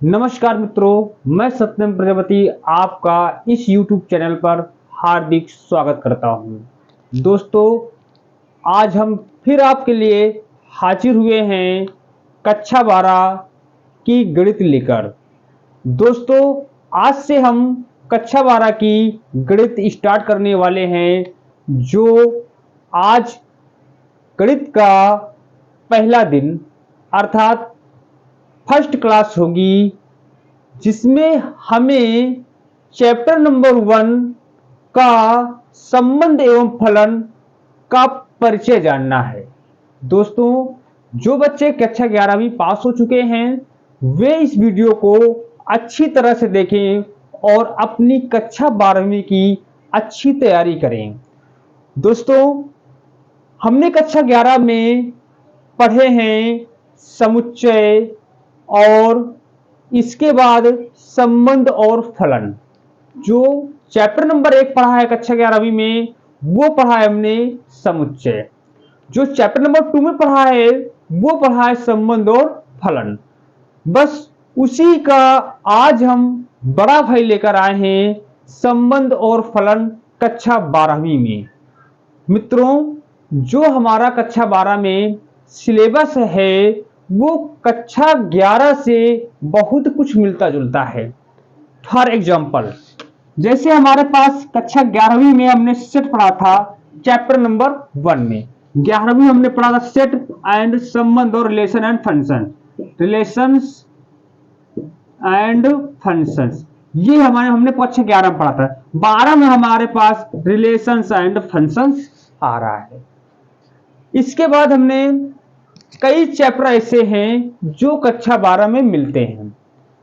नमस्कार मित्रों, मैं सत्यम प्रजापति आपका इस YouTube चैनल पर हार्दिक स्वागत करता हूं। दोस्तों, आज हम फिर आपके लिए हाजिर हुए हैं कक्षा 12 की गणित लेकर। दोस्तों, आज से हम कक्षा 12 की गणित स्टार्ट करने वाले हैं। जो आज गणित का पहला दिन अर्थात फर्स्ट क्लास होगी, जिसमें हमें चैप्टर नंबर 1 का संबंध एवं फलन का परिचय जानना है। दोस्तों, जो बच्चे कक्षा 11वीं पास हो चुके हैं वे इस वीडियो को अच्छी तरह से देखें और अपनी कक्षा 12वीं की अच्छी तैयारी करें। दोस्तों, हमने कक्षा 11 में पढ़े हैं समुच्चय और इसके बाद संबंध और फलन। जो चैप्टर नंबर 1 पढ़ा है कक्षा 11वीं में वो पढ़ा है हमने समुच्चय। जो चैप्टर नंबर 2 में पढ़ा है वो पढ़ा है संबंध और फलन। बस उसी का आज हम बड़ा भाई लेकर आए हैं संबंध और फलन कक्षा 12वीं में। मित्रों, जो हमारा कक्षा 12 में सिलेबस है वो कक्षा 11 से बहुत कुछ मिलता जुलता है। फॉर एग्जाम्पल, जैसे हमारे पास कक्षा 11वीं में हमने सेट पढ़ा था चैप्टर नंबर 1 में। 11वीं हमने पढ़ा था सेट एंड संबंध और relation and function, relations and functions. ये हमने कक्षा 11 में पढ़ा था। 12 में हमारे पास रिलेशंस एंड फंक्शंस आ रहा है। इसके बाद हमने कई चैप्टर ऐसे हैं जो कक्षा 12 में मिलते हैं।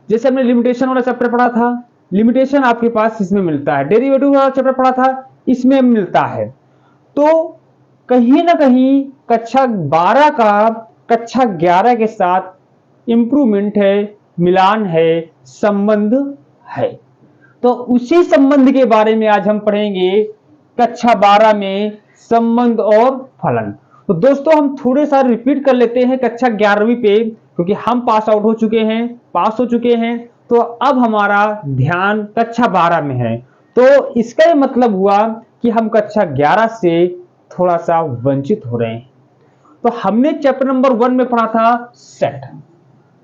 जैसे हमने लिमिटेशन वाला चैप्टर पढ़ा था, लिमिटेशन आपके पास इसमें मिलता है। डेरिवेटिव वाला चैप्टर पढ़ा था, इसमें मिलता है। तो कहीं ना कहीं कक्षा 12 का कक्षा 11 के साथ इंप्रूवमेंट है, मिलान है, संबंध है। तो उसी संबंध के बारे में आज हम पढ़ेंगे कक्षा 12 में संबंध और फलन। तो दोस्तों, हम थोड़े सा रिपीट कर लेते हैं कक्षा 11वीं पे, क्योंकि हम पास आउट हो चुके हैं, पास हो चुके हैं। तो अब हमारा ध्यान कक्षा 12 में है। तो इसका ये मतलब हुआ कि हम कक्षा 11 से थोड़ा सा वंचित हो रहे हैं। तो हमने चैप्टर नंबर 1 में पढ़ा था सेट।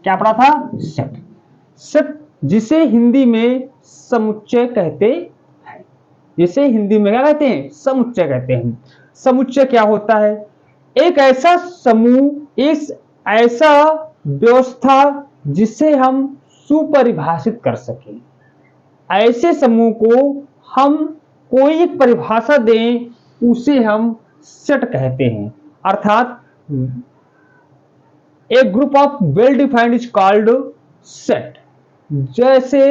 क्या पढ़ा था? सेट। सेट जिसे हिंदी में समुच्चय कहते हैं। जिसे हिंदी में क्या कहते हैं? समुच्चय कहते हैं। समुच्चय क्या होता है? एक ऐसा समूह, एक ऐसा व्यवस्था जिसे हम सुपरिभाषित कर सकें। ऐसे समूह को हम कोई एक परिभाषा दें, उसे हम सेट कहते हैं। अर्थात a group of well defined is called set. जैसे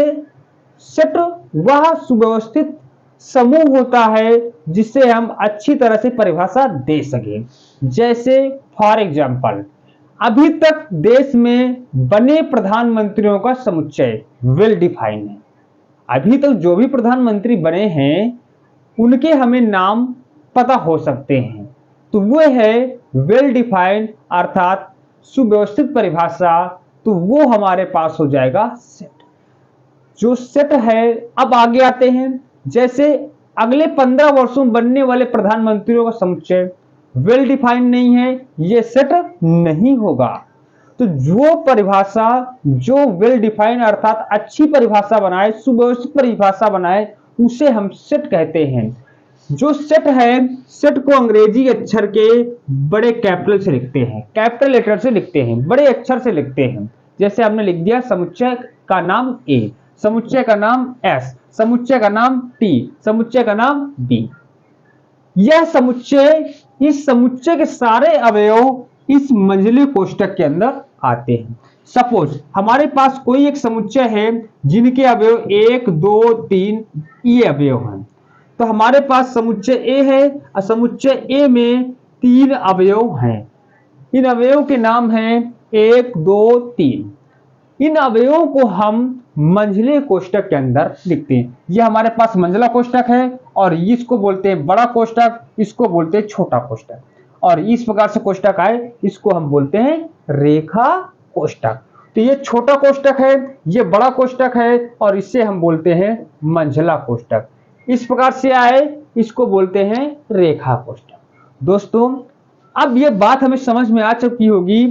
सेट वह सुव्यवस्थित समूह होता है जिसे हम अच्छी तरह से परिभाषा दे सकें। जैसे फॉर एग्जाम्पल, अभी तक देश में बने प्रधानमंत्रियों का समुच्चय वेल डिफाइंड है। अभी तक जो भी प्रधानमंत्री बने हैं उनके हमें नाम पता हो सकते हैं। तो वो है वेल डिफाइंड अर्थात सुव्यवस्थित परिभाषा। तो वो हमारे पास हो जाएगा सेट। जो सेट है, अब आगे आते हैं। जैसे अगले 15 वर्षों में बनने वाले प्रधानमंत्रियों का समुच्चय वेल डिफाइंड नहीं है, ये सेट नहीं होगा। तो जो परिभाषा जो वेल डिफाइंड अर्थात अच्छी परिभाषा बनाए, सुव्यवस्थित परिभाषा बनाए, उसे हम सेट कहते हैं। जो सेट है, सेट को अंग्रेजी अक्षर के बड़े कैपिटल से लिखते हैं, कैपिटल लेटर से लिखते हैं, बड़े अक्षर से लिखते हैं। जैसे हमने लिख दिया समुच्चय का नाम ए, समुच्चय का नाम एस, समुच्चय का नाम टी, समुच्चय का नाम बी। यह समुच्चय, इस समुच्चय के सारे अवयव इस मंझले कोष्ठक के अंदर आते हैं। सपोज हमारे पास कोई एक समुच्चय है जिनके अवयव 1 2 3 ये अवयव हैं। तो हमारे पास समुच्चय ए है और समुच्चय ए में 3 अवयव हैं। इन अवयव के नाम हैं 1 2 3। इन अवयवों को हम मंझले कोष्ठक के अंदर लिखते हैं। यह हमारे पास मंझला कोष्ठक है और इसको बोलते हैं बड़ा कोष्ठक, इसको बोलते हैं छोटा कोष्ठक। और इस प्रकार से कोष्ठक आए इसको हम बोलते हैं रेखा कोष्ठक। तो ये छोटा कोष्टक है, ये बड़ा कोष्टक है, और इसे हम बोलते हैं मंझला कोष्टक। इस प्रकार से आए, इसको बोलते हैं रेखा कोष्टक। दोस्तों, अब ये बात हमें समझ में आ चुकी होगी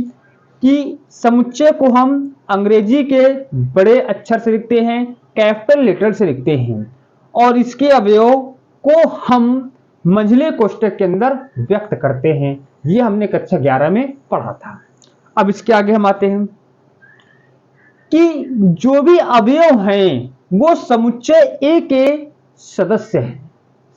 कि समुच्चय को हम अंग्रेजी के बड़े अक्षर से लिखते हैं, कैपिटल लेटर से लिखते हैं, और इसके अवयव को हम मंझले कोष्टक के अंदर व्यक्त करते हैं। ये हमने कक्षा 11 में पढ़ा था। अब इसके आगे हम आते हैं कि जो भी अवयव हैं वो समुच्चय ए के सदस्य हैं।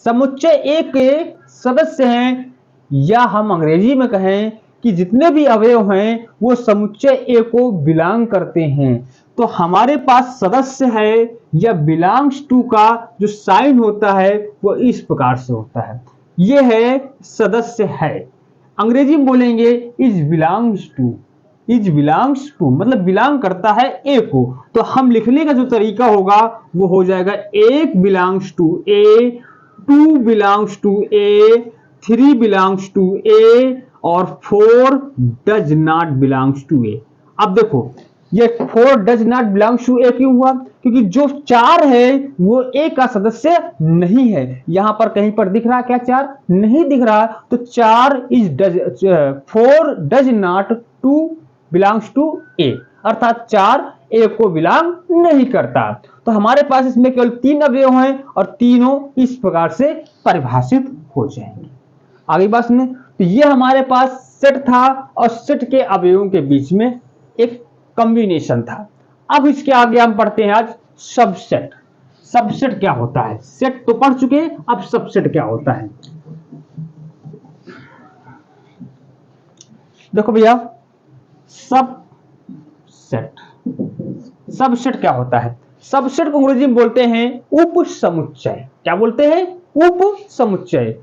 समुच्चय ए के सदस्य हैं, या हम अंग्रेजी में कहें कि जितने भी अवयव हैं वो समुच्चय ए को बिलोंग करते हैं। तो हमारे पास सदस्य है या बिलोंग्स टू का जो साइन होता है वो इस प्रकार से होता है। ये है सदस्य है, अंग्रेजी में बोलेंगे is belongs to. Is belongs to मतलब बिलोंग करता है ए को। तो हम लिखने का जो तरीका होगा वो हो जाएगा एक belongs to A, two belongs to A, three belongs to A, और four does not belongs to A. अब देखो ये four does not belongs to A क्यों हुआ? क्योंकि जो चार है वो ए का सदस्य नहीं है। यहां पर कहीं पर दिख रहा क्या? चार नहीं दिख रहा। तो चार is does, four does not to belongs to A, अर्थात चार ए को बिलोंग नहीं करता। तो हमारे पास इसमें केवल तीन अवयव हैं और तीनों इस प्रकार से परिभाषित हो जाएंगे। आगे बात सुनिए, तो ये हमारे पास सेट था और सेट के अवयवों के बीच में एक कॉम्बिनेशन था। अब इसके आगे हम पढ़ते हैं आज सबसेट। सबसेट क्या होता है? सेट तो पढ़ चुके, अब सबसेट क्या होता है? देखो भैया, सबसेट, सबसेट क्या होता है? सबसेट को अंग्रेजी में बोलते हैं उप समुच्चय। क्या बोलते हैं? उप समुच्चय।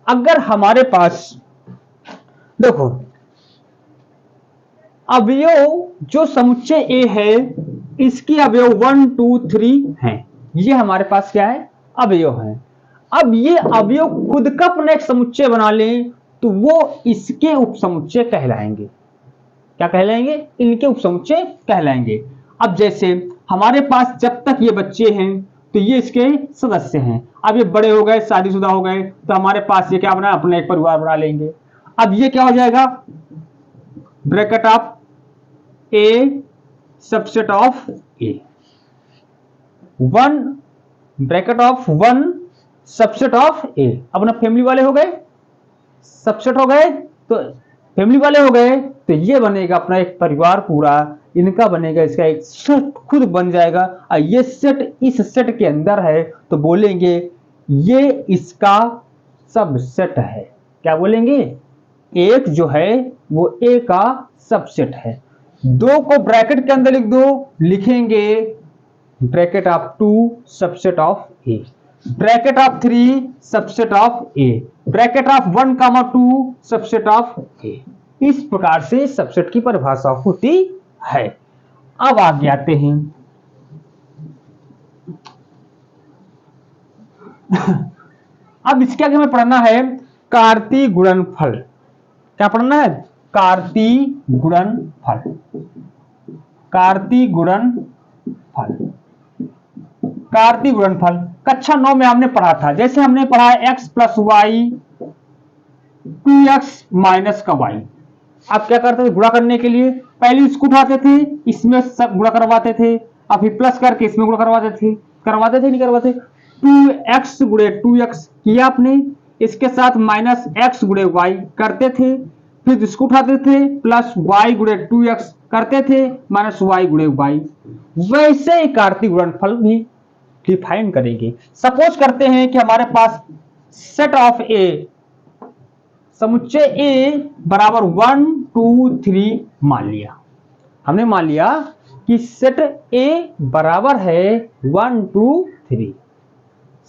अगर हमारे पास देखो अवयव जो समुच्चय ए है, इसकी अवयव 1 2 3 हैं। ये हमारे पास क्या है? अवयव है। अब ये अवयव खुद का अपना एक समुच्चय बना लें तो वो इसके उपसमुच्चय कहलाएंगे। क्या कहलाएंगे? इनके उपसमुच्चय कहलाएंगे। अब जैसे हमारे पास जब तक ये बच्चे हैं तो ये इसके सदस्य हैं। अब ये बड़े हो गए, शादीशुदा हो गए, तो हमारे पास ये क्या बना? अपना एक परिवार बना लेंगे। अब ये क्या हो जाएगा? Bracket of A subset of A, one bracket of one subset of A. अपना फैमिली वाले हो गए, सबसेट हो गए, तो फैमिली वाले हो गए, तो ये बनेगा अपना एक परिवार पूरा, इनका बनेगा इसका एक सेट खुद बन जाएगा। और ये सेट इस सेट के अंदर है तो बोलेंगे ये इसका सबसेट है। क्या बोलेंगे? एक जो है वो ए का सबसेट है। दो को ब्रैकेट के अंदर लिख दो, लिखेंगे bracket of 2 subset of A, bracket of 3 subset of A, bracket of 1 2 subset of A. इस प्रकार से सबसेट की परिभाषा होती है। अब आगे आते हैं अब इसके आगे हमें पढ़ना है कार्तीय गुणनफल। क्या पढ़ना है? कार्तीय गुणनफल। कार्तीय गुणनफल, कार्तीय गुणनफल कक्षा 9 में हमने पढ़ा था। जैसे हमने पढ़ा x plus y 2x minus का y। आप क्या करते थे? गुणा करने के लिए पहले इसको उठाते थे, इसमें सब गुणा करवाते थे, अब फिर प्लस करके इसमें गुणा करवाते थे नहीं करवाते? 2x गुणे 2x किया आपने, इसके साथ माइनस x गुणे y करते थे, फिर इसको उठाते थे प्लस y गुणे 2x करते थे, माइनस y गुणे y। वैसे ही कार्तीय गुणनफल भी डिफाइन करेंगे। सपोज करते हैं कि हमारे पास सेट ऑफ ए, समुच्चय ए बराबर 1 2 3 मान लिया। हमने मान लिया कि सेट ए बराबर है 1 2 3।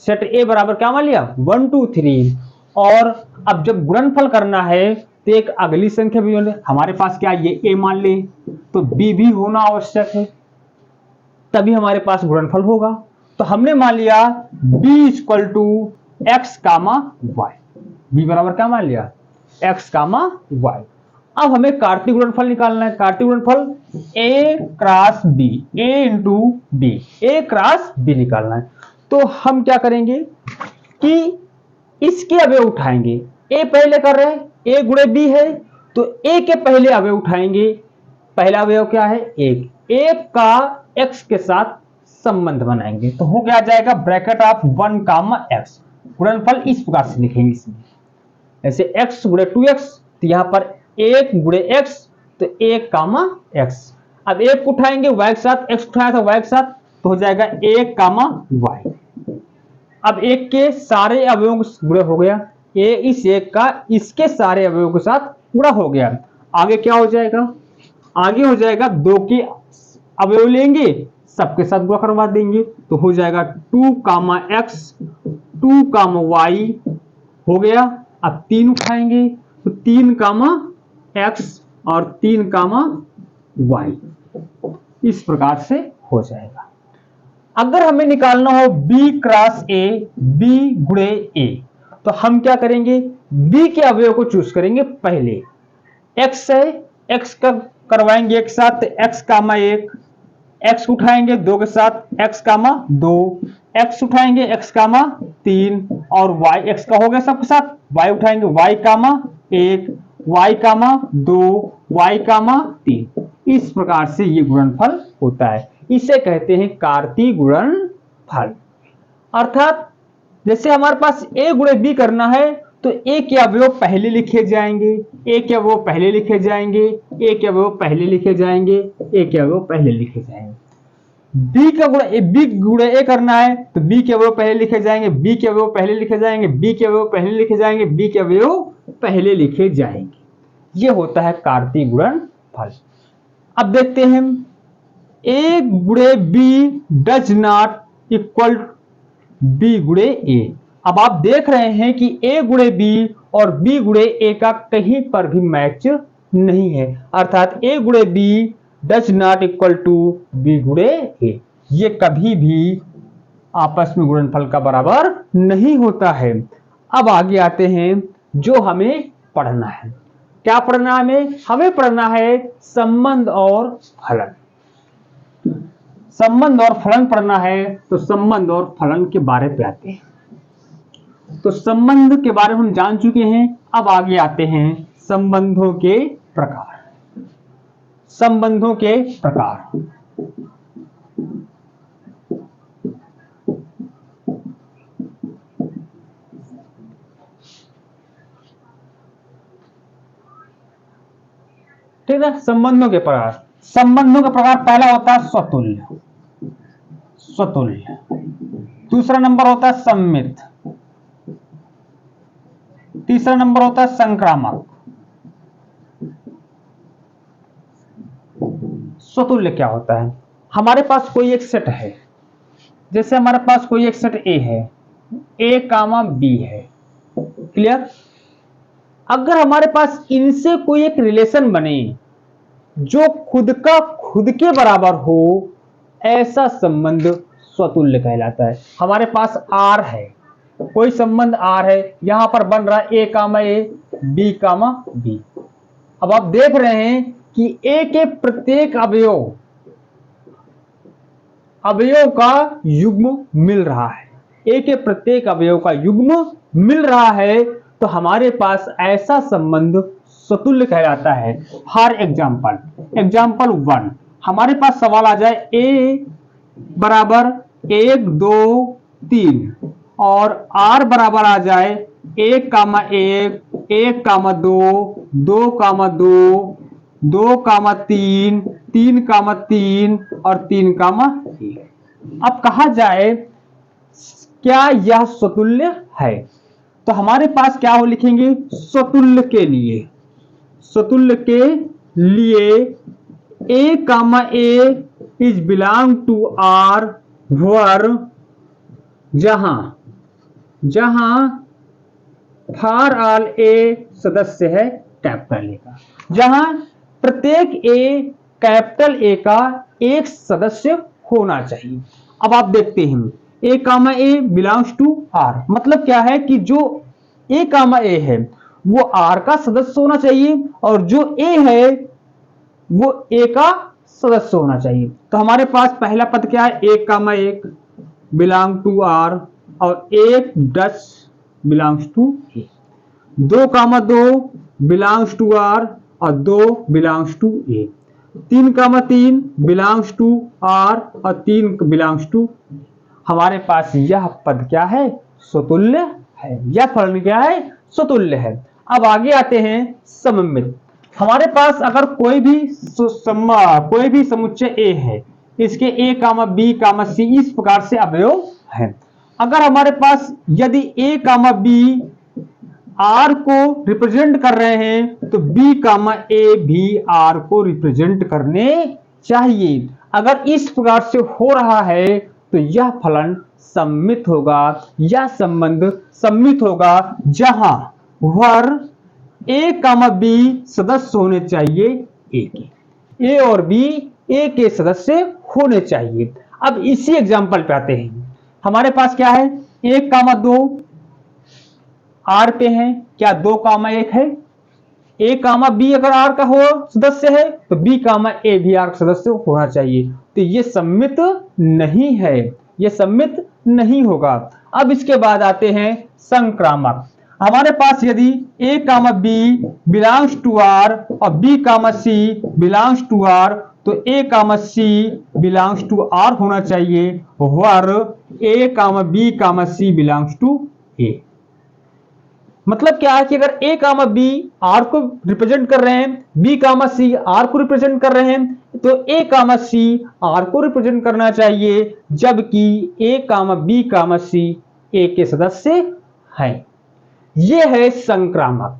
सेट ए बराबर क्या मान लिया? 1 2 3। और अब जब गुणनफल करना है तो एक अगली संख्या भी हमारे पास क्या? ये ए मान ले तो बी भी होना आवश्यक है, तभी हमारे पास गुणनफल होगा। तो हमने मान लिया b equal to x comma y. B बराबर क्या मान लिया? X comma y. अब हमें कार्तीय गुणनफल निकालना है। कार्तीय गुणनफल A cross B, A into B, A cross B निकालना है। तो हम क्या करेंगे कि इसके अवयव उठाएंगे। ए पहले कर रहे हैं, ए गुणे बी है, तो ए के पहले अवयव उठाएंगे। पहला अवयव क्या है? एक। एक का एक्स के साथ संबंध बनाएंगे, तो हो क्या जाएगा? Bracket of 1 comma x. गुणनफल इस प्रकार से लिखेंगे इसमें, ऐसे x गुणे 2x, तो यहां पर 1 गुणे x, तो 1 कामा x। अब 1 उठाएंगे y के साथ, x उठाया था y के साथ, तो हो जाएगा 1 कामा y। अब 1 के सारे अवयवों से गुणा हो गया, a इस 1 का इसके सारे अवयवों के साथ गुणा हो गया। आगे क्या हो जाएगा? आगे हो जाएगा 2 के अवयव लेंगे, सबके साथ गुणा करवा देंगे, तो हो जाएगा 2 कामा x, 2 कामा y हो गया। अब 3 उठाएंगे, तो 3 कामा x और 3 कामा y, इस प्रकार से हो जाएगा। अगर हमें निकालना हो b क्रॉस a, b गुणे a, तो हम क्या करेंगे? b के अवयव को चूज करेंगे। पहले x है, x का करवाएंगे एक साथ, x कामा 1, x उठाएंगे 2 के साथ, x कामा 2, x उठाएंगे x कामा 3, और y x का हो गया सबके साथ, y उठाएंगे y कामा 1, y कामा 2, y कामा 3। इस प्रकार से ये गुणनफल होता है। इसे कहते हैं कार्तीय गुणनफल। अर्थात जैसे हमारे पास a गुणे b करना है, तो a के अवयव पहले लिखे जाएंगे, a के अवयव पहले लिखे जाएंगे, a के अवयव पहले लिखे जाएंगे, a के अवयव पहले लिखे जाएंगे। b का गुणा b गुणे a करना है, तो b के अवयव पहले लिखे जाएंगे, b के अवयव पहले लिखे जाएंगे, b के अवयव पहले लिखे जाएंगे, b के अवयव पहले लिखे जाएंगे। ये होता है कार्तीय गुणनफल। अब देखते हैं, a गुणे b does not equal b गुणे a। अब आप देख रहे हैं कि a गुणे b और b गुणे a का कहीं पर भी मैच नहीं है, अर्थात a गुणे b does not equal to b गुणे a। ये कभी भी आपस में गुणनफल का बराबर नहीं होता है। अब आगे आते हैं जो हमें पढ़ना है। क्या पढ़ना है हमें? हमें पढ़ना है संबंध और फलन। संबंध और फलन पढ़ना है, तो संबंध और फलन के बारे में आते हैं। तो संबंध के बारे में हम जान चुके हैं। अब आगे आते हैं संबंधों के प्रकार। संबंधों के प्रकार, ठीक है। संबंधों के प्रकार, संबंधों का प्रकार पहला होता है स्वतुल्य, स्वतुल्य। दूसरा नंबर होता है सम्मित, तीसरा नंबर होता है संक्रामक। स्वतुल्य क्या होता है? हमारे पास कोई एक सेट है, जैसे हमारे पास कोई एक सेट ए है, ए कामा बी है, क्लियर। अगर हमारे पास इनसे कोई एक रिलेशन बने जो खुद का खुद के बराबर हो, ऐसा संबंध स्वतुल्य कहलाता है। हमारे पास आर है, कोई संबंध आर है, यहां पर बन रहा है ए कामा ए, बी कामा बी। अब आप देख रहे हैं कि ए के प्रत्येक अवयव का युग्म मिल रहा है, ए के प्रत्येक अवयव का युग्म मिल रहा है, तो हमारे पास ऐसा संबंध स्वतुल्य कहलाता है। हर एग्जाम्पल 1, हमारे पास सवाल आ जाए ए बराबर 1 2 3 और आर बराबर आ जाए 1 कामा 1, 1 कामा 2, 2 कामा 2, 2 कामा 3, 3 कामा 3 और 3 कामा 1। अब कहा जाए क्या यह स्वतुल्य है? तो हमारे पास क्या हो लिखेंगे? स्वतुल्य के लिए, स्वतुल्य के लिए ए comma A is belong to are वर जहां फॉर ऑल ए सदस्य है कैपिटल ए का, जहां प्रत्येक ए कैपिटल ए का एक सदस्य होना चाहिए। अब आप देखते हैं ए comma A belongs to are, मतलब क्या है कि जो ए कामा ए है वो आर का सदस्य होना चाहिए और जो ए है वो ए का सदस्य होना चाहिए। तो हमारे पास पहला पद क्या है, 1,1 बिलोंग टू आर और 1 does belongs to A. 2,2 belongs to R और 2 belongs to A. 3,3 belongs to R और 3 बिलोंग्स टू। हमारे पास यह पद क्या है, स्वतुल्य है। यह फलन क्या है, स्वतुल्य है। अब आगे आते हैं सममित। हमारे पास अगर कोई भी समुच्चय ए है, इसके ए कामा बी कामा सी इस प्रकार से अवयव है। अगर हमारे पास यदि ए कामा बी आर को रिप्रेजेंट कर रहे हैं तो बी कामा ए भी आर को रिप्रेजेंट करने चाहिए। अगर इस प्रकार से हो रहा है तो यह फलन सम्मित होगा, यह संबंध सम्मित होगा, जहां वर्ग ए कामा बी सदस्य होने चाहिए ए के, ए और बी ए के सदस्य होने चाहिए। अब इसी एग्जांपल पे आते हैं। हमारे पास क्या है, 1,2 आर पे है, क्या 2,1 है। ए कामा बी अगर आर का हो सदस्य है तो बी कामा ए भी आर का सदस्य होना चाहिए। तो ये सम्मित नहीं है, ये सम्मित नहीं होगा। अब इसके बाद आते हैं संक्रामक। हमारे पास यदि A comma B belongs to R और B comma C belongs to R तो A comma C belongs to R होना चाहिए, वर्ग A comma B comma C belongs to A. मतलब क्या है कि अगर ए कामा बी आर को रिप्रेजेंट कर रहे हैं, बी कामा सी आर को रिप्रेजेंट कर रहे हैं, तो ए कामा सी आर को रिप्रेजेंट करना चाहिए, जबकि ए कामा बी कामा सी ए के सदस्य हैं। ये है संक्रामक।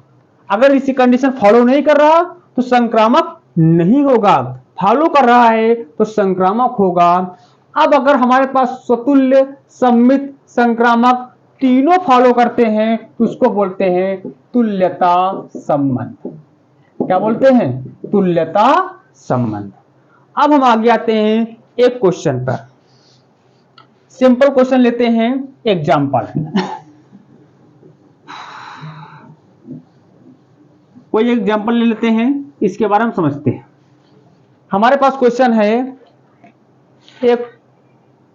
अगर इसी कंडीशन फॉलो नहीं कर रहा तो संक्रामक नहीं होगा, फॉलो कर रहा है तो संक्रामक होगा। अब अगर हमारे पास स्वतुल्य, सम्मित, संक्रामक तीनों फॉलो करते हैं तो उसको बोलते हैं तुल्यता संबंध। क्या बोलते हैं, तुल्यता संबंध। अब हम आगे आते हैं एक क्वेश्चन पर। सिंपल क्वेश्चन लेते हैं, एग्जांपल। कोई एग्जांपल ले लेते हैं, इसके बारे में समझते हैं। हमारे पास क्वेश्चन है, एक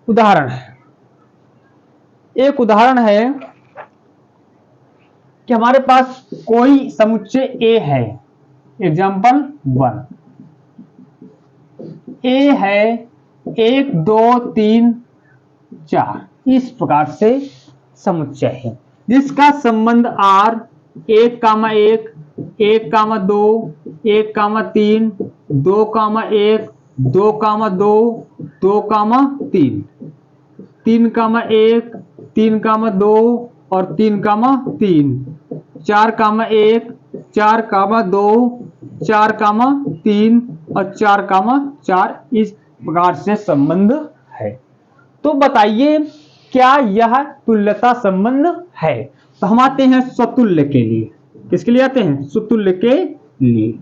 उदाहरण है। एक उदाहरण है कि हमारे पास कोई समुच्चय ए है। एग्जांपल 1, ए है 1 2 3 4 इस प्रकार से समुच्चय है, जिसका संबंध आर 1,1 1,2 1,3 2,1 2,2 2,3 3,1 3,2 और 3,3 4,1 4,2 4,3 और 4,4 इस प्रकार से संबंध है। तो बताइए क्या यह तुल्यता संबंध है। तो हम आते हैं स्वतुल्य के लिए। किसके लिए आते हैं, स्वतुल्य के लिए।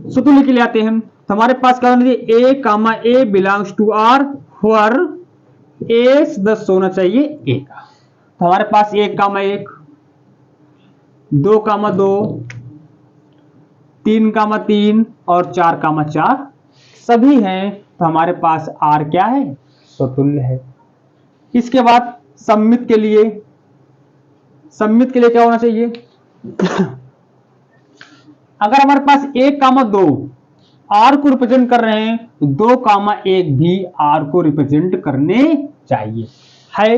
स्वतुल्य के लिए आते हैं तो हमारे पास क्या होना चाहिए, A comma A belongs to R for A सदस्य होना चाहिए ए का। तो हमारे पास 1,1 2,2 3,3 और 4,4 सभी हैं। तो हमारे पास आर क्या है, स्वतुल्य है। इसके बाद सम्मित के लिए, सम्मित के लिए क्या होना चाहिए अगर हमारे पास 1,2 आर को रिप्रेजेंट कर रहे हैं तो 2,1 भी आर को रिप्रेजेंट करने चाहिए है।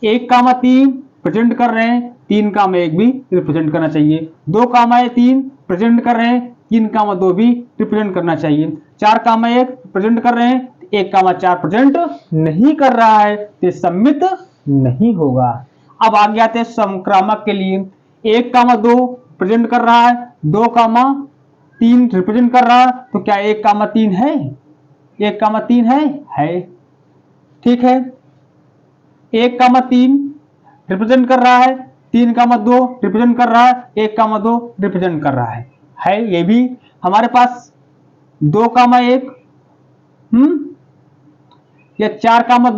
1,3 प्रेजेंट कर रहे हैं, 3,1 भी रिप्रेजेंट करना चाहिए। 2,3 प्रेजेंट कर रहे हैं, 3,2 भी रिप्रेजेंट करना चाहिए। 4,1 प्रेजेंट कर रहे हैं, 1,4 प्रेजेंट नहीं कर रहा है, तो सम्मित नहीं होगा। अब आगे आते हैं संक्रामक के लिए। 1,2 प्रेजेंट कर रहा है, 2,3 रिप्रेजेंट कर रहा है, तो क्या 1,3 है, 1,3 है। ठीक है, 1,3 रिप्रेजेंट कर रहा है, 3,2 रिप्रेजेंट कर रहा है, 1,2 रिप्रेजेंट कर रहा है ये भी। हमारे पास 2,1 या 4,2